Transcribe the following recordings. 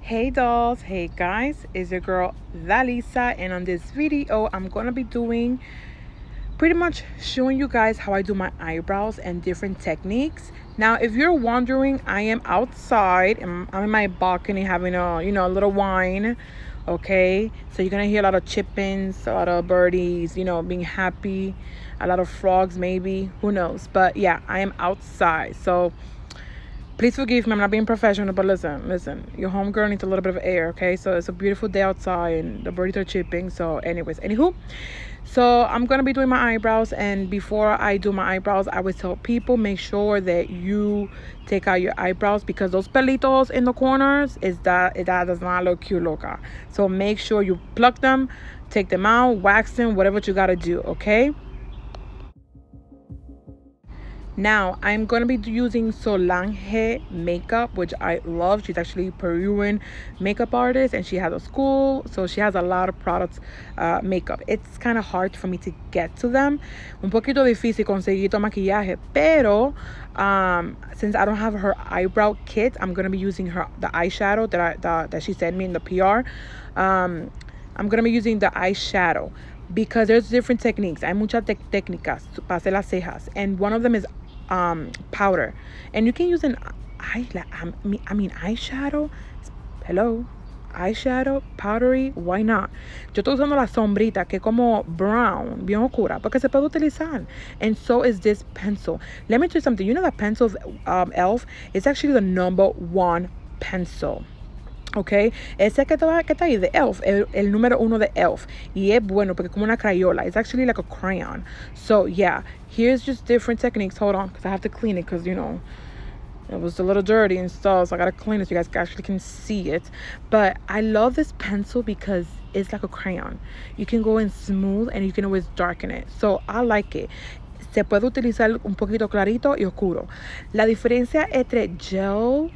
Hey dolls, hey guys, it's your girl Daliza, and on this video I'm gonna be doing pretty much showing you guys how I do my eyebrows and different techniques. Now if you're wondering, I am outside and I'm in my balcony having a little wine. Okay, so you're gonna hear a lot of chickens, a lot of birdies, being happy, a lot of frogs, maybe, who knows. But yeah, I am outside, so please forgive me, I'm not being professional, but listen, your homegirl needs a little bit of air, okay? So it's a beautiful day outside and the birds are chirping. So anyways, anywho, so I'm gonna be doing my eyebrows, and before I do my eyebrows, I would tell people, make sure that you take out your eyebrows, because those pelitos in the corners that does not look cute, loca. So make sure you pluck them, take them out, wax them, whatever you gotta do, okay? Now I'm gonna be using Solange makeup, which I love. She's actually a Peruvian makeup artist, and she has a school, so she has a lot of products, makeup. It's kind of hard for me to get to them. Un poquito difícil conseguir todo maquillaje, pero since I don't have her eyebrow kit, I'm gonna be using the eyeshadow that she sent me in the PR. I'm gonna be using the eyeshadow, because there's different techniques. Hay muchas técnicas para hacer las cejas, and one of them is powder, and you can use an eyeshadow. Hello, eyeshadow powdery, why not? Yo estoy usando la sombrita, que es como brown, bien oscura, porque se puede utilizar. And so is this pencil. Let me tell you something. You know that pencil, e.l.f. is actually the #1 pencil. Ok, ese que está ahí de e.l.f., el número 1 de e.l.f. Y es bueno porque es como una crayola. It's actually like a crayon. So yeah, here's just different techniques. Hold on, because I have to clean it, because it was a little dirty and stuff, so I gotta clean it so you guys actually can see it. But I love this pencil because it's like a crayon. You can go in smooth and you can always darken it. So I like it. Se puede utilizar un poquito clarito y oscuro. La diferencia entre gel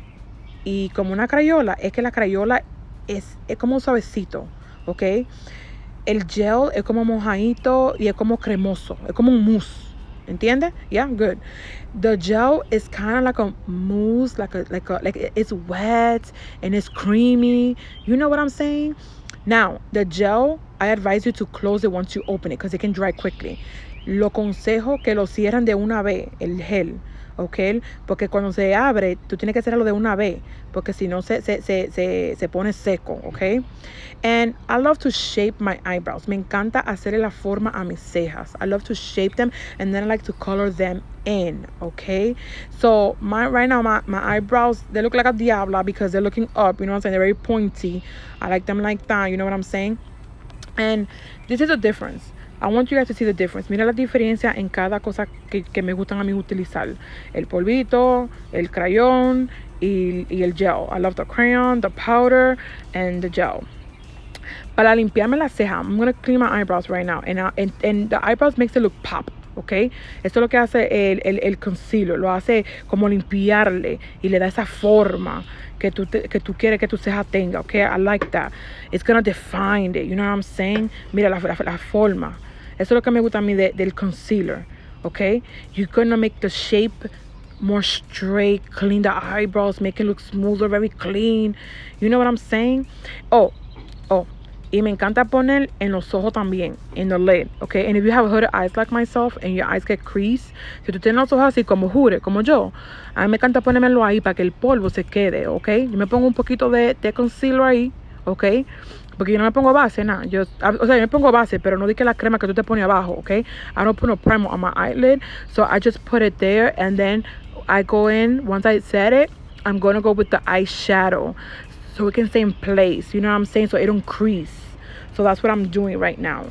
y como una crayola es que la crayola es como suavecito, ¿ok? El gel es como mojadito y es como cremoso, es como un mousse, ¿entiendes? Yeah, good. The gel is kind of like a mousse, like it's wet and it's creamy. You know what I'm saying? Now, the gel, I advise you to close it once you open it, because it can dry quickly. Lo consejo que lo cierran de una vez, el gel. Ok, porque cuando se abre, tú tienes que hacerlo de una vez, porque si no se pone seco, ok. And I love to shape my eyebrows. Me encanta hacerle la forma a mis cejas. I love to shape them, and then I like to color them in, okay. So right now my eyebrows, they look like a diabla because they're looking up, you know what I'm saying? They're very pointy. I like them like that, you know what I'm saying? And this is the difference. I want you guys to see the difference. Mira la diferencia en cada cosa que me gustan a mí utilizar. El polvito, el crayón y el gel. I love the crayon, the powder, and the gel. Para limpiarme la ceja, I'm going to clean my eyebrows right now. And the eyebrows makes it look pop. ¿Ok? Esto es lo que hace el concealer. Lo hace como limpiarle y le da esa forma que tú quieres que tu ceja tenga. ¿Ok? I like that. It's gonna define it. You know what I'm saying? Mira la forma. Eso es lo que me gusta a mí del concealer. ¿Ok? You're gonna make the shape more straight, clean the eyebrows, make it look smoother, very clean. You know what I'm saying? Oh. Y me encanta poner en los ojos también, in the lid, okay? And if you have hooded eyes like myself and your eyes get creased, si tú tienes los ojos así como hooded, como yo, a mí me encanta ponérmelo ahí para que el polvo se quede, okay? Yo me pongo un poquito de concealer ahí, okay? Porque yo no me pongo base, nada. Yo me pongo base, pero no di que la crema que tú te pones abajo, okay? I don't put no primer on my eyelid, so I just put it there, and then I go in, once I set it, I'm going to go with the eyeshadow, so it can stay in place, you know what I'm saying? So it don't crease. So that's what I'm doing right now.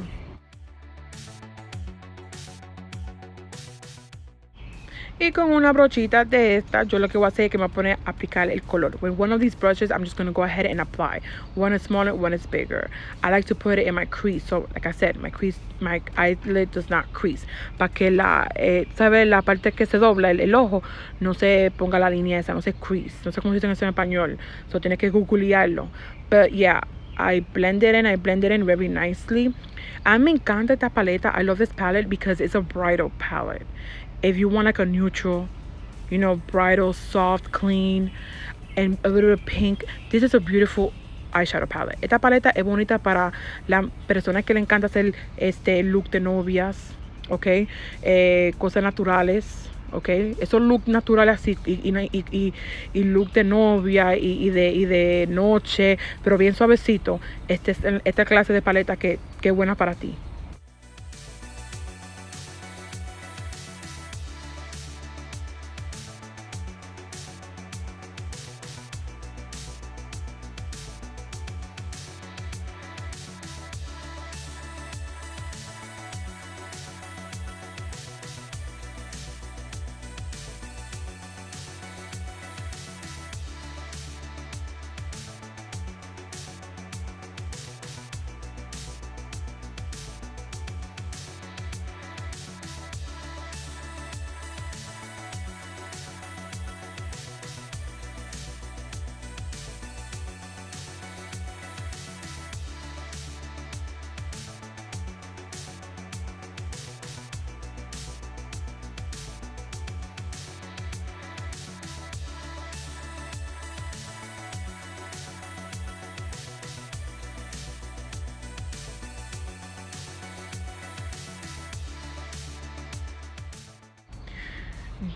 Y con una brochita de esta, yo lo que voy a hacer es que me voy a poner a aplicar el color. With one of these brushes, I'm just going to go ahead and apply. One is smaller, one is bigger. I like to put it in my crease. So, like I said, my eyelid does not crease. Para que ¿sabes? La parte que se dobla, el ojo, no se ponga la línea esa, no se crease. No sé cómo se dice eso en español. So, tienes que googlearlo. But, yeah. I blend it in very nicely. A mí me encanta esta paleta. I love this palette because it's a bridal palette. If you want like a neutral, bridal, soft, clean, and a little bit pink. This is a beautiful eyeshadow palette. Esta paleta es bonita para las personas que le encanta hacer este look de novias, ok, cosas naturales, ok, esos look naturales así y look de novia y de noche, pero bien suavecito. Esta clase de paleta que es buena para ti.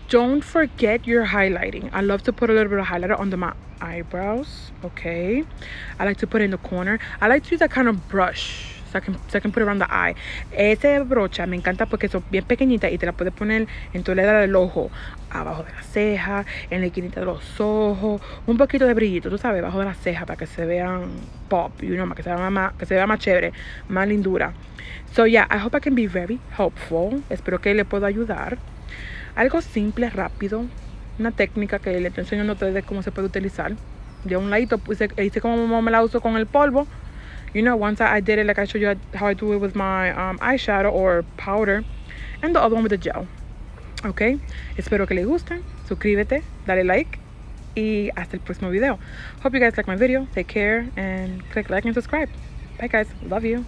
Don't forget your highlighting. I love to put a little bit of highlighter under my eyebrows, okay? I like to put it in the corner. I like to use that kind of brush so I can put it around the eye. Esa brocha me encanta porque son bien pequeñitas y te la puedes poner en tu leda del ojo, abajo de la ceja, en la esquinita de los ojos, un poquito de brillito, tú sabes, abajo de la ceja para que se vean pop, you know, que se vea más chévere, más lindura. So yeah, I hope I can be very helpful. Espero que le pueda ayudar. Algo simple, rápido, una técnica que le estoy enseñando a ustedes cómo se puede utilizar. De un ladito hice como me la uso con el polvo. You know, once I did it like I showed you how I do it with my eyeshadow or powder, and the other one with the gel. Ok, espero que les gusten. Suscríbete, dale like y hasta el próximo video. Hope you guys like my video. Take care and click like and subscribe. Bye guys, love you.